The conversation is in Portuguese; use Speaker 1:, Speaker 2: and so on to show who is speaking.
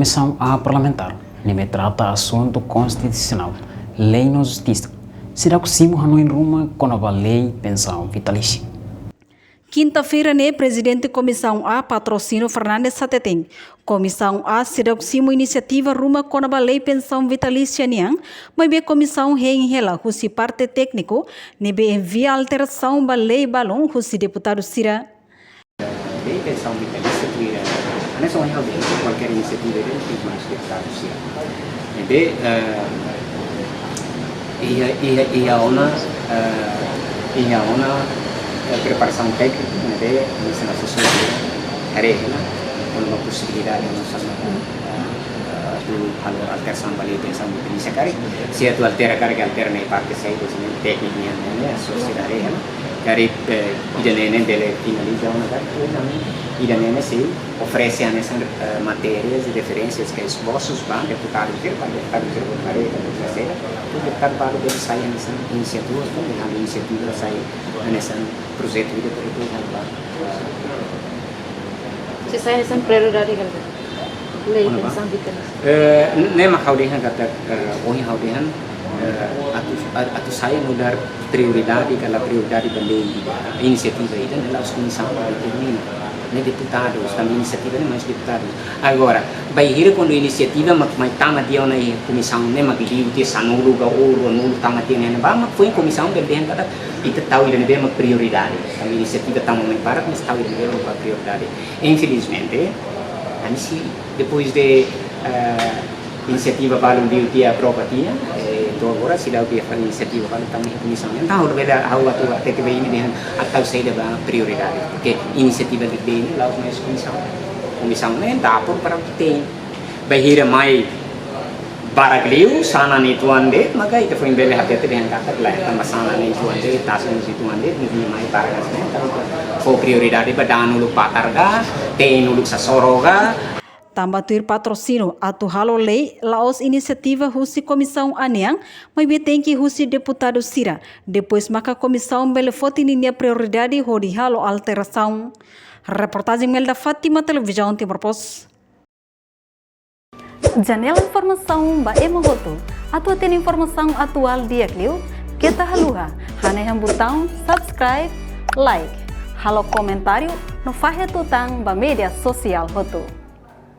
Speaker 1: Comissão A Parlamentar nem trata assunto constitucional, lei na justiça. Será que Simo Hanoi Ruma com a lei pensão vitalícia?
Speaker 2: Quinta-feira, presidente Comissão A, Patrocínio Fernandes Sateteng. Comissão A será uma iniciativa ruma com a lei pensão vitalícia niang, mas a comissão reenrela o parte técnico, nebe envia alteração da lei balão o deputado Sira.
Speaker 3: Lei pensão vitalícia tira, não é só qualquer iniciativa ele tem mais deputado Sira. Nebe ia ona preparação técnica, né, comissão assessoria, regra, com uma possibilidade de alteração da lei pensão vitalícia cari, se tu altera cari que altera nem parte sai do técnica né, sociedade regra, cari idane dele finaliza uma cari, idane se oferece essas matérias e referências que os vossos deputados para deputados para o deputado para dele sair nessa iniciativa, a iniciativa sai nesse projeto de deputado.
Speaker 4: Se sai nessa prioridade kan? Lei pensão vitalícia.
Speaker 3: Nem mais haudihan kata orang haudihan atau saya mudar prioridade kalau prioridade beli inisiativa itu adalah comissão ini deputados também iniciativa nem mais deputados agora vai ir quando inisiativa mas tama dia na comissão nem mas dia de sanulu ga ouro nulu tama dia nem mas foi comissão beli kata itu tahu ini dia prioridade também inisiativa tama mais para mas tahu ini dia prioridade infelizmente ansi depois de inisiativa balon dia aprovatia itu agora se dá o que a iniciativa balon também comissão então o beda how atu até que vem ini atau saída ba prioridade porque inisiativa de ini lá mais comissão nem dá por para tem bahira mai baragliu sana ni tuan de maka itu foi bele hati dengan kata lain tambah sana ni tuan de tasan si tuan de ni mai baragas ne for prioridade ba danu lu patarga tem lu sasoroga.
Speaker 2: Tambah tuir patrocínio atu halo lei laos inisiativa husi comissão aniang, mas tem que husi deputado Sira. Depois maka comissão bele foto ninia prioridade hodi halo alteração. Reportagem Melda Fátima, televisão Timor Post. Janela informação ba emogoto. Atu tem informação atual dia kliu. Kita haluha. Haneham botão subscribe, like. Halo comentário no fahe tutang ba media sosial hotu.